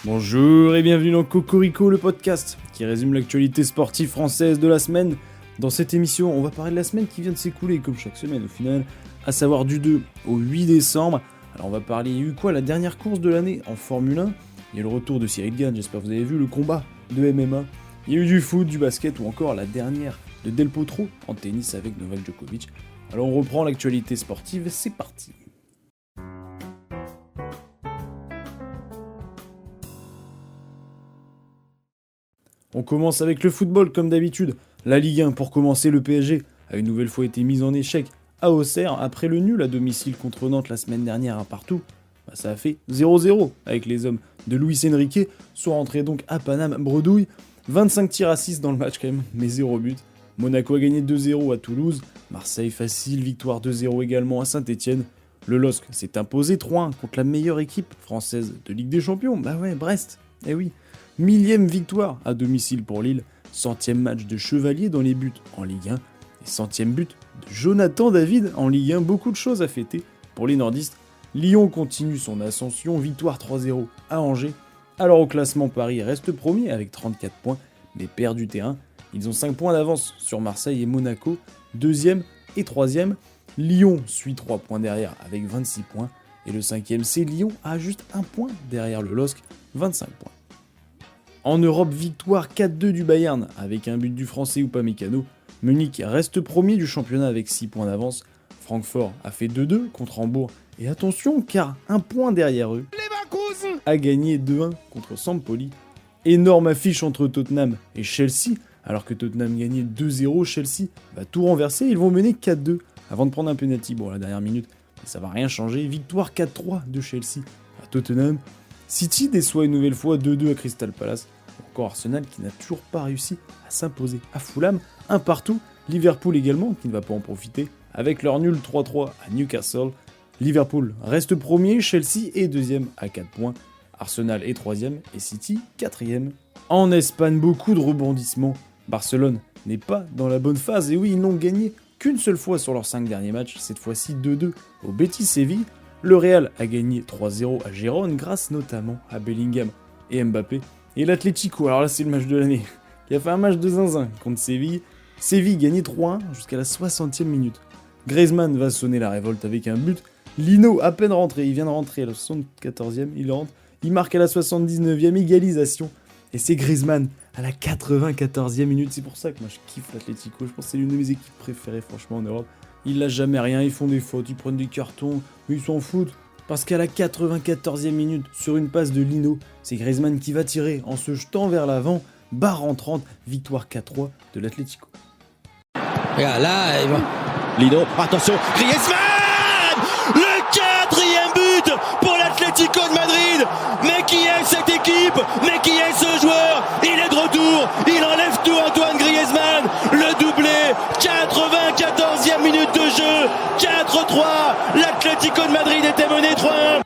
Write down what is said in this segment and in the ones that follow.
Bonjour et bienvenue dans Cocorico, le podcast qui résume l'actualité sportive française de la semaine. Dans cette émission, on va parler de la semaine qui vient de s'écouler, comme chaque semaine au final, à savoir du 2 au 8 décembre. Alors on va parler, il y a eu quoi, la dernière course de l'année en Formule 1. Il y a le retour de Cyril Gane, j'espère que vous avez vu le combat de MMA. Il y a eu du foot, du basket ou encore la dernière de Del Potro en tennis avec Novak Djokovic. Alors on reprend l'actualité sportive, c'est parti. On commence avec le football comme d'habitude. La Ligue 1 pour commencer, le PSG a une nouvelle fois été mise en échec à Auxerre après le nul à domicile contre Nantes la semaine dernière à partout. Ça a fait 0-0 avec les hommes de Luis Enrique, sont rentrés donc à Paname bredouille. 25 tirs à 6 dans le match quand même, mais 0 but. Monaco a gagné 2-0 à Toulouse. Marseille facile, victoire 2-0 également à Saint-Etienne. Le LOSC s'est imposé 3-1 contre la meilleure équipe française de Ligue des Champions. Bah ouais, Brest, eh oui. Millième victoire à domicile pour Lille, centième match de Chevalier dans les buts en Ligue 1, et centième but de Jonathan David en Ligue 1, beaucoup de choses à fêter pour les nordistes. Lyon continue son ascension, victoire 3-0 à Angers. Alors au classement, Paris reste premier avec 34 points, mais perd du terrain. Ils ont 5 points d'avance sur Marseille et Monaco, deuxième et troisième. Lyon suit 3 points derrière avec 26 points, et le cinquième c'est Lyon à juste 1 point derrière le LOSC, 25 points. En Europe, victoire 4-2 du Bayern avec un but du français Upamecano. Munich reste premier du championnat avec 6 points d'avance. Francfort a fait 2-2 contre Hambourg. Et attention, car un point derrière eux a gagné 2-1 contre Sampoli. Énorme affiche entre Tottenham et Chelsea. Alors que Tottenham gagnait 2-0, Chelsea va tout renverser. Ils vont mener 4-2 avant de prendre un penalty. Bon, à la dernière minute, mais ça va rien changer. Victoire 4-3 de Chelsea à Tottenham. City déçoit une nouvelle fois 2-2 à Crystal Palace. Encore Arsenal qui n'a toujours pas réussi à s'imposer à Fulham, un partout. Liverpool également qui ne va pas en profiter avec leur nul 3-3 à Newcastle. Liverpool reste premier, Chelsea est deuxième à 4 points. Arsenal est troisième et City quatrième. En Espagne, beaucoup de rebondissements. Barcelone n'est pas dans la bonne phase et oui, ils n'ont gagné qu'une seule fois sur leurs 5 derniers matchs, cette fois-ci 2-2 au Betis Séville. Le Real a gagné 3-0 à Gérone grâce notamment à Bellingham et Mbappé. Et l'Atlético, alors là c'est le match de l'année, qui a fait un match de zinzin contre Séville. Séville gagnait 3-1 jusqu'à la 60e minute. Griezmann va sonner la révolte avec un but. Lino à peine rentré, il vient de rentrer à la 74e, il rentre. Il marque à la 79e, égalisation. Et c'est Griezmann à la 94e minute. C'est pour ça que moi je kiffe l'Atlético. Je pense que c'est l'une de mes équipes préférées franchement en Europe. Ils lâchent jamais rien, ils font des fautes, ils prennent des cartons, mais ils s'en foutent. Parce qu'à la 94e minute, sur une passe de Lino, c'est Griezmann qui va tirer en se jetant vers l'avant, barre entrante, victoire 4-3 de l'Atlético. Regarde là, il va... Lino, attention, Griezmann! Le quatrième but pour l'Atlético de Madrid. Mais qui est cette équipe? Mais qui est ce joueur? Il est de retour, il enlève tout Antoine Griezmann. Le doublé, 94e minute de jeu, 4-3. L'Atlético de Madrid était mené 3-1.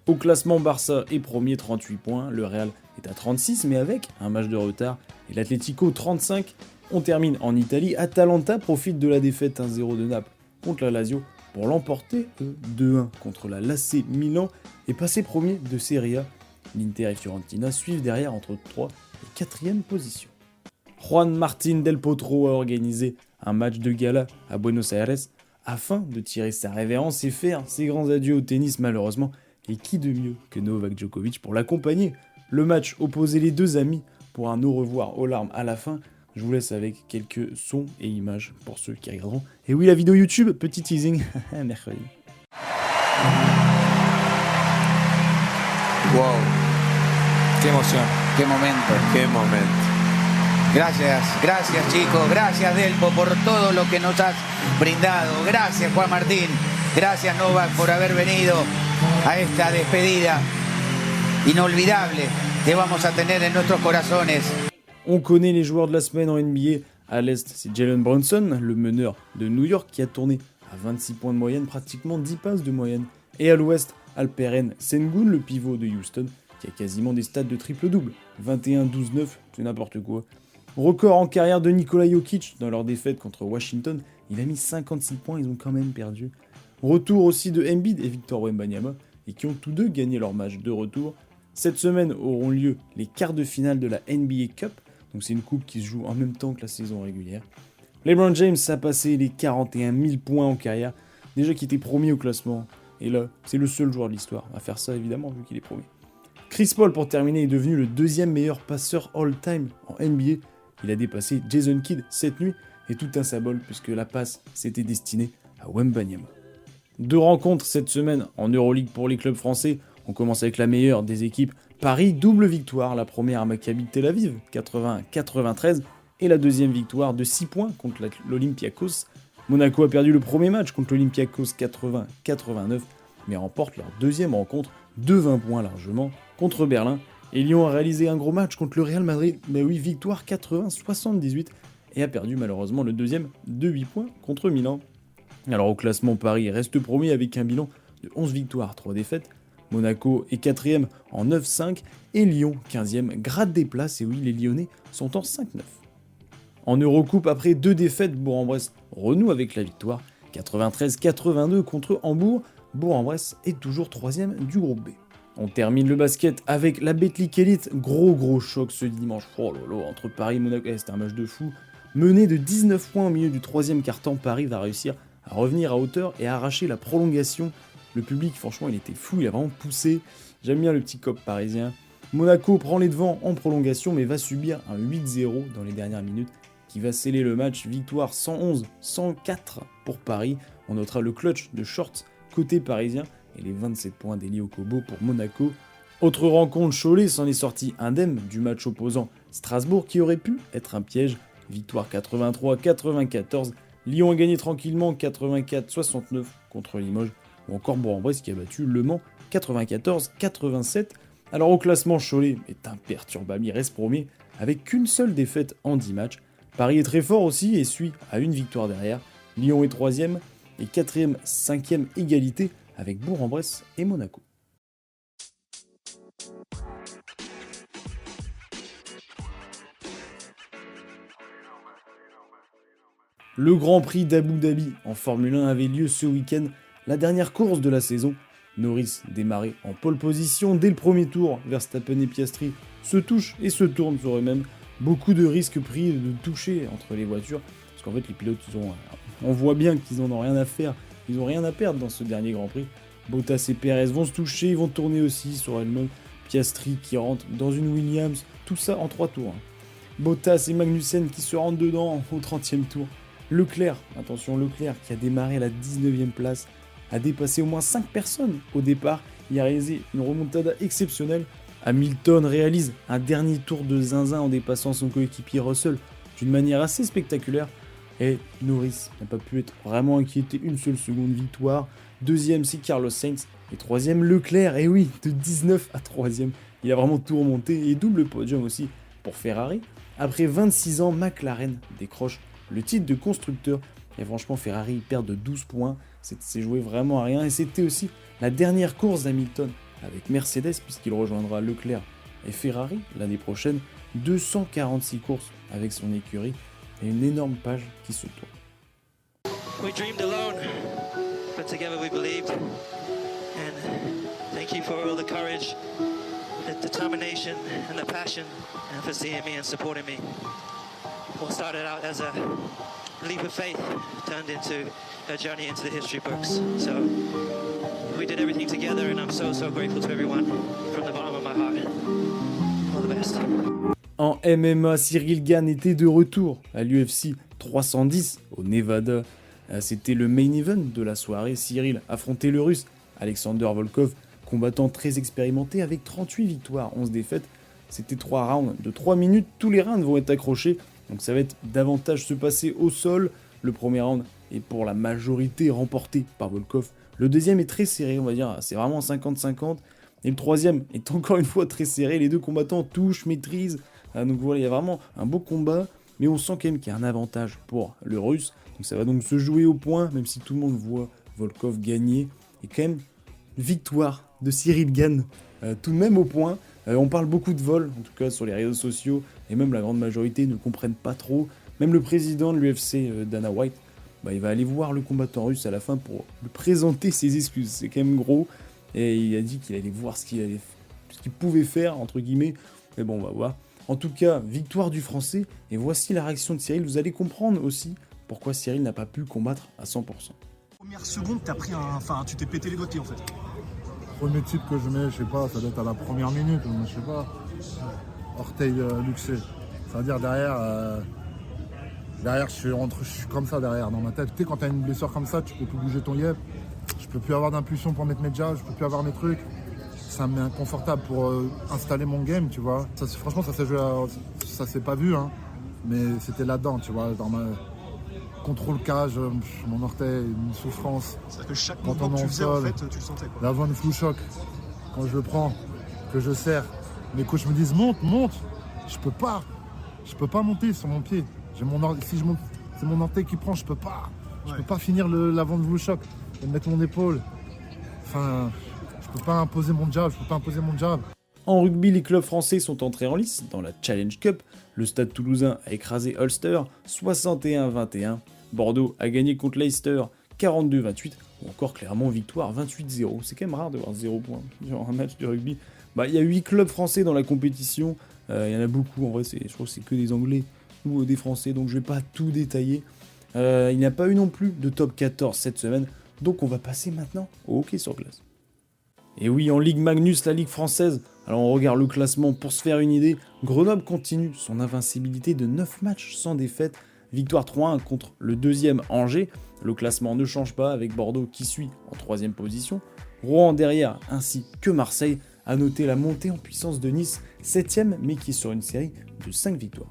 Au classement, Barça est premier, 38 points. Le Real est à 36, mais avec un match de retard. Et l'Atlético, 35. On termine en Italie. Atalanta profite de la défaite 1-0 de Naples contre la Lazio pour l'emporter 2-1 contre la l'AC Milan et passer premier de Serie A. L'Inter et Fiorentina suivent derrière entre 3 et 4e position. Juan Martín del Potro a organisé un match de gala à Buenos Aires afin de tirer sa révérence et faire ses grands adieux au tennis malheureusement. Et qui de mieux que Novak Djokovic pour l'accompagner? Le match opposait les deux amis pour un au revoir aux larmes à la fin. Je vous laisse avec quelques sons et images pour ceux qui regarderont. Et oui, la vidéo YouTube, petit teasing, mercredi. Wow, qué emoción, qué momento, qué momento. Gracias chicos, gracias Delpo por todo lo que nos has brindado. Gracias Juan Martín, gracias Novak por haber venido a esta despedida inolvidable que vamos a tener en nuestros corazones. On connaît les joueurs de la semaine en NBA. À l'Est, c'est Jalen Brunson, le meneur de New York, qui a tourné à 26 points de moyenne, pratiquement 10 passes de moyenne. Et à l'Ouest, Alperen Sengun, le pivot de Houston, qui a quasiment des stats de triple-double. 21, 12, 9, c'est n'importe quoi. Record en carrière de Nikola Jokic dans leur défaite contre Washington. Il a mis 56 points, ils ont quand même perdu. Retour aussi de Embiid et Victor Wembanyama, et qui ont tous deux gagné leur match de retour. Cette semaine auront lieu les quarts de finale de la NBA Cup, donc c'est une coupe qui se joue en même temps que la saison régulière. LeBron James a passé les 41 000 points en carrière, déjà qu'il était premier au classement, et là, c'est le seul joueur de l'histoire à faire ça évidemment vu qu'il est premier. Chris Paul, pour terminer, est devenu le deuxième meilleur passeur all-time en NBA. Il a dépassé Jason Kidd cette nuit, et tout un symbole puisque la passe s'était destinée à Wembanyama. 2 rencontres cette semaine en Euroleague pour les clubs français. On commence avec la meilleure des équipes. Paris, double victoire, la première à Maccabi Tel Aviv, 80-93, et la deuxième victoire de 6 points contre l'Olympiakos. Monaco a perdu le premier match contre l'Olympiakos 80-89, mais remporte leur deuxième rencontre de 20 points largement contre Berlin. Et Lyon a réalisé un gros match contre le Real Madrid, mais oui, victoire 80-78, et a perdu malheureusement le deuxième de 8 points contre Milan. Alors au classement, Paris reste premier avec un bilan de 11 victoires, 3 défaites. Monaco est 4ème en 9-5 et Lyon 15ème gratte des places, et oui, les Lyonnais sont en 5-9. En Eurocoupe, après 2 défaites, Bourg-en-Bresse renoue avec la victoire 93-82 contre Hambourg. Bourg-en-Bresse est toujours 3ème du groupe B. On termine le basket avec la Betclic Elite. Gros choc ce dimanche. Oh là là, entre Paris et Monaco, c'était un match de fou. Mené de 19 points au milieu du 3e quart-temps, Paris va réussir à revenir à hauteur et à arracher la prolongation. Le public, franchement, il était fou, il a vraiment poussé. J'aime bien le petit cop parisien. Monaco prend les devants en prolongation, mais va subir un 8-0 dans les dernières minutes, qui va sceller le match. Victoire 111-104 pour Paris. On notera le clutch de Shorts côté parisien et les 27 points d'Eli Okobo pour Monaco. Autre rencontre, Cholet s'en est sorti indemne du match opposant Strasbourg, qui aurait pu être un piège. Victoire 83-94. Lyon a gagné tranquillement 84-69 contre Limoges, ou encore Bourg-en-Bresse qui a battu Le Mans 94-87. Alors au classement, Cholet est imperturbable, il reste premier avec qu'une seule défaite en 10 matchs. Paris est très fort aussi et suit à une victoire derrière. Lyon est 3ème et 4ème, 5ème égalité avec Bourg-en-Bresse et Monaco. Le Grand Prix d'Abu Dhabi en Formule 1 avait lieu ce week-end, la dernière course de la saison. Norris démarrait en pole position dès le premier tour. Verstappen et Piastri se touchent et se tournent sur eux-mêmes. Beaucoup de risques pris de toucher entre les voitures, parce qu'en fait les pilotes, on voit bien qu'ils n'en ont rien à faire, ils n'ont rien à perdre dans ce dernier Grand Prix. Bottas et Perez vont se toucher, ils vont tourner aussi sur elles-mêmes. Piastri qui rentre dans une Williams, tout ça en 3 tours. Bottas et Magnussen qui se rentrent dedans au 30e tour. Leclerc, attention Leclerc qui a démarré à la 19e place, a dépassé au moins 5 personnes au départ, il a réalisé une remontada exceptionnelle. Hamilton réalise un dernier tour de zinzin en dépassant son coéquipier Russell d'une manière assez spectaculaire, et Norris n'a pas pu être vraiment inquiété une seule seconde. Victoire, 2ème c'est Carlos Sainz, et 3ème Leclerc, et oui, de 19 à 3ème, il a vraiment tout remonté, et double podium aussi pour Ferrari. Après 26 ans, McLaren décroche le titre de constructeur, et franchement Ferrari perd de 12 points, c'est joué vraiment à rien, et c'était aussi la dernière course d'Hamilton avec Mercedes, puisqu'il rejoindra Leclerc et Ferrari l'année prochaine. 246 courses avec son écurie, et une énorme page qui se tourne. We dreamed alone, but together we believed, and thank you for all the courage, the determination and the passion, and for seeing me and supporting me. What started out as a leap of faith turned into a journey into the history books. So we did everything together, and I'm so grateful to everyone from the bottom of my heart. All the best. En MMA, Cyril Gane était de retour à l'UFC 310 au Nevada. C'était le main event de la soirée. Cyril affrontait le russe Alexander Volkov, combattant très expérimenté avec 38 victoires, 11 défaites. C'était 3 rounds de 3 minutes, tous les rounds vont être accrochés, donc ça va être davantage se passer au sol. Le premier round est pour la majorité remporté par Volkov. Le deuxième est très serré, on va dire, c'est vraiment 50-50. Et le troisième est encore une fois très serré, les deux combattants touchent, maîtrisent. Donc voilà, il y a vraiment un beau combat, mais on sent quand même qu'il y a un avantage pour le russe. Donc ça va donc se jouer au point, même si tout le monde voit Volkov gagner. Et quand même, victoire de Cyril Gane, tout de même au point. On parle beaucoup de vol, en tout cas sur les réseaux sociaux, et même la grande majorité ne comprennent pas trop. Même le président de l'UFC, Dana White, il va aller voir le combattant russe à la fin pour lui présenter ses excuses. C'est quand même gros, et il a dit qu'il allait voir ce qu'il allait ce qu'il pouvait faire, entre guillemets. Mais bon, on va voir. En tout cas, victoire du Français, et voici la réaction de Cyril. Vous allez comprendre aussi pourquoi Cyril n'a pas pu combattre à 100%. Première seconde, t'as pris enfin, tu t'es pété les doigts de pied en fait. Premier titre que je mets, je sais pas, ça doit être à la première minute, je sais pas. Orteil luxé. C'est-à-dire derrière, je suis comme ça derrière dans ma tête. Tu sais, quand t'as une blessure comme ça, tu peux plus bouger ton yep. Je peux plus avoir d'impulsion pour mettre mes jabs, je peux plus avoir mes trucs. Ça me met inconfortable pour installer mon game, tu vois. Franchement, ça s'est joué, ça s'est pas vu, hein. Mais c'était là-dedans, tu vois, dans ma contrôle cage, mon orteil, une souffrance. C'est-à-dire que chaque Quand mouvement on que est tu en faisais, sol, en fait, tu le sentais quoi. La voix de flou choc, quand je le prends, que je serre, mes coachs me disent monte. Je peux pas monter sur mon pied. Si je monte, c'est mon orteil qui prend, je peux pas. Je peux pas finir l'avant de flou choc et mettre mon épaule. Enfin, je peux pas imposer mon jab. En rugby, les clubs français sont entrés en lice dans la Challenge Cup. Le Stade Toulousain a écrasé Ulster 61-21. Bordeaux a gagné contre Leicester 42-28. Ou encore Clermont victoire 28-0. C'est quand même rare de voir 0 points sur un match de rugby. Il y a 8 clubs français dans la compétition. Il y en a beaucoup. En vrai, je crois que c'est que des Anglais ou des Français. Donc je vais pas tout détailler. Il n'y a pas eu non plus de top 14 cette semaine. Donc on va passer maintenant au hockey sur glace. Et oui, en Ligue Magnus, la Ligue française, alors on regarde le classement pour se faire une idée. Grenoble continue son invincibilité de 9 matchs sans défaite. Victoire 3-1 contre le deuxième Angers. Le classement ne change pas avec Bordeaux qui suit en 3ème position. Rouen derrière ainsi que Marseille. A noter la montée en puissance de Nice, 7ème mais qui est sur une série de 5 victoires.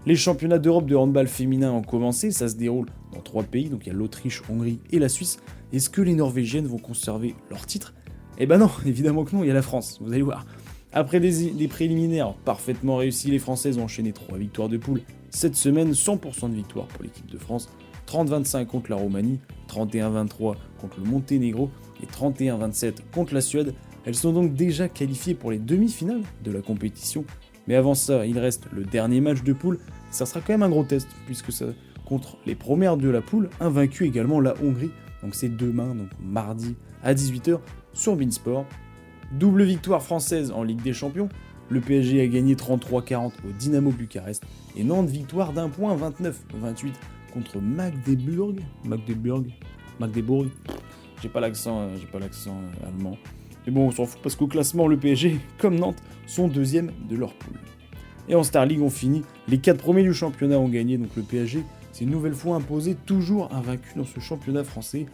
Les championnats d'Europe de handball féminin ont commencé, ça se déroule dans 3 pays, donc il y a l'Autriche, Hongrie et la Suisse. Est-ce que les Norvégiennes vont conserver leur titre ? Eh ben non, évidemment que non, il y a la France, vous allez voir. Après des préliminaires parfaitement réussis, les Françaises ont enchaîné 3 victoires de poule. Cette semaine, 100% de victoire pour l'équipe de France, 30-25 contre la Roumanie, 31-23 contre le Monténégro et 31-27 contre la Suède. Elles sont donc déjà qualifiées pour les demi-finales de la compétition. Mais avant ça, il reste le dernier match de poule. Ça sera quand même un gros test, puisque ça contre les premières de la poule, invaincue également la Hongrie. Donc c'est demain, donc mardi à 18h sur Beansport. Double victoire française en Ligue des Champions. Le PSG a gagné 33-40 au Dynamo Bucarest. Et Nantes victoire d'un point 29-28 contre Magdebourg. J'ai pas l'accent allemand. Mais bon, on s'en fout parce qu'au classement, le PSG, comme Nantes, sont 2e de leur poule. Et en Star League, on finit. Les 4 premiers du championnat ont gagné, donc le PSG s'est une nouvelle fois imposé, toujours invaincu dans ce championnat français.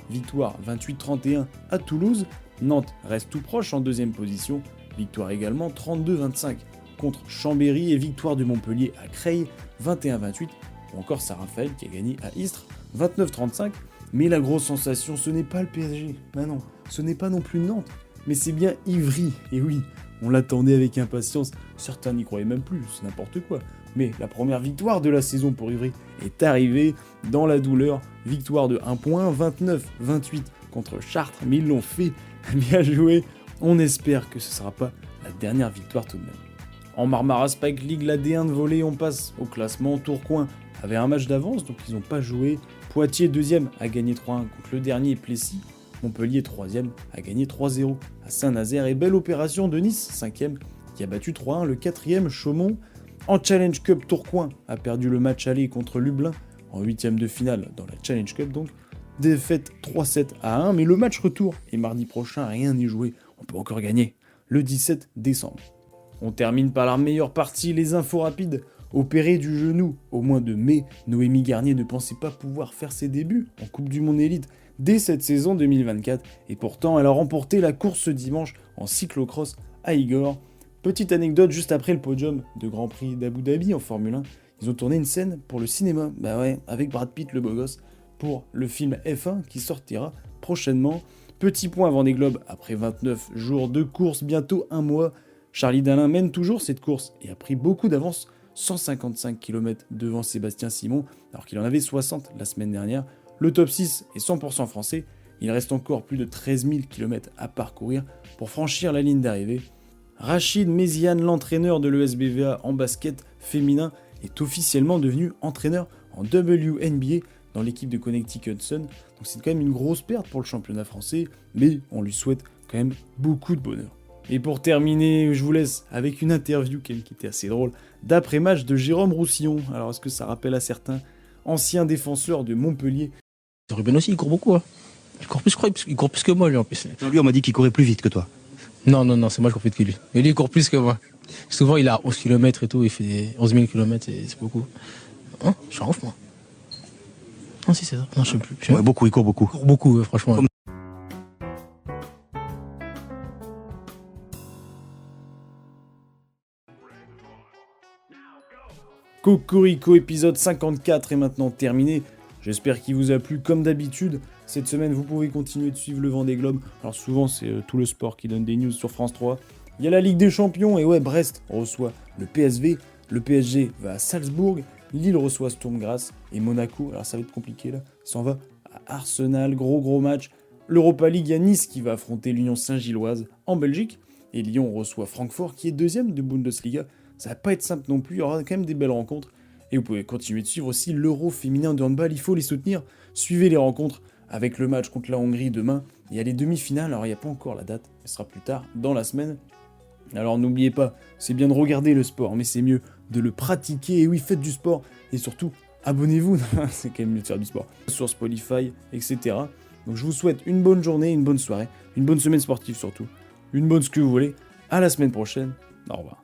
Victoire 28-31 à Toulouse. Nantes reste tout proche en 2e position. Victoire également 32-25 contre Chambéry et victoire de Montpellier à Creil 21-28. Ou encore Saint-Raphaël qui a gagné à Istres 29-35. Mais la grosse sensation, ce n'est pas le PSG. Ben non, ce n'est pas non plus Nantes. Mais c'est bien Ivry, et oui, on l'attendait avec impatience, certains n'y croyaient même plus, c'est n'importe quoi. Mais la première victoire de la saison pour Ivry est arrivée dans la douleur, victoire de 1 point, 29-28 contre Chartres, mais ils l'ont fait, bien joué, on espère que ce ne sera pas la dernière victoire tout de même. En Marmara Spike League, la D1 de volley, on passe au classement. Tourcoing avait un match d'avance, donc ils n'ont pas joué. Poitiers 2e a gagné 3-1 contre le dernier Plessis. Montpellier 3e a gagné 3-0 à Saint-Nazaire. Et belle opération de Nice 5e qui a battu 3-1 le 4e Chaumont. En Challenge Cup, Tourcoing a perdu le match aller contre Lublin en 8e de finale dans la Challenge Cup. Donc défaite 3-7 à 1. Mais le match retour est mardi prochain, rien n'est joué. On peut encore gagner le 17 décembre. On termine par la meilleure partie, les infos rapides. Opérée du genou au mois de mai, Noémie Garnier ne pensait pas pouvoir faire ses débuts en Coupe du Monde Élite dès cette saison 2024. Et pourtant, elle a remporté la course ce dimanche en cyclocross à Igor. Petite anecdote, juste après le podium de Grand Prix d'Abu Dhabi en Formule 1, ils ont tourné une scène pour le cinéma, avec Brad Pitt le beau gosse, pour le film F1 qui sortira prochainement. Petit point avant des globes, après 29 jours de course, bientôt 1 mois, Charlie Dalin mène toujours cette course et a pris beaucoup d'avance, 155 km devant Sébastien Simon, alors qu'il en avait 60 la semaine dernière. Le top 6 est 100% français, il reste encore plus de 13 000 km à parcourir pour franchir la ligne d'arrivée. Rachid Méziane, l'entraîneur de l'ESBVA en basket féminin, est officiellement devenu entraîneur en WNBA dans l'équipe de Connecticut Sun. Donc c'est quand même une grosse perte pour le championnat français, mais on lui souhaite quand même beaucoup de bonheur. Et pour terminer, je vous laisse avec une interview qui était assez drôle, d'après-match de Jérôme Roussillon. Alors est-ce que ça rappelle à certains anciens défenseurs de Montpellier? Ruben aussi, il court beaucoup. Hein. Il court plus que moi, lui, en plus. Lui, on m'a dit qu'il courait plus vite que toi. Non, c'est moi qui cours plus vite que lui. Mais lui, il court plus que moi. Souvent, il a 11 km et tout, il fait 11 000 km, c'est beaucoup. Hein, je suis en ouf, moi. Non, si, c'est ça. Non, je sais plus. Ouais, beaucoup, il court beaucoup. Il court beaucoup, franchement. Cocorico épisode 54 est maintenant terminé. J'espère qu'il vous a plu comme d'habitude. Cette semaine, vous pouvez continuer de suivre le Vendée Globe. Alors souvent, c'est tout le sport qui donne des news sur France 3. Il y a la Ligue des Champions et ouais, Brest reçoit le PSV. Le PSG va à Salzbourg. Lille reçoit Sturm Graz et Monaco. Alors ça va être compliqué là. S'en va à Arsenal. Gros match. L'Europa League, il y a Nice qui va affronter l'Union Saint-Gilloise en Belgique. Et Lyon reçoit Francfort qui est deuxième de Bundesliga. Ça va pas être simple non plus, il y aura quand même des belles rencontres. Et vous pouvez continuer de suivre aussi l'Euro féminin de handball, il faut les soutenir. Suivez les rencontres avec le match contre la Hongrie demain. Il y a les demi-finales, alors il n'y a pas encore la date, ce sera plus tard dans la semaine. Alors n'oubliez pas, c'est bien de regarder le sport, mais c'est mieux de le pratiquer. Et oui, faites du sport, et surtout, abonnez-vous, c'est quand même mieux de faire du sport. Sur Spotify, etc. Donc je vous souhaite une bonne journée, une bonne soirée, une bonne semaine sportive surtout. Une bonne ce que vous voulez. À la semaine prochaine, au revoir.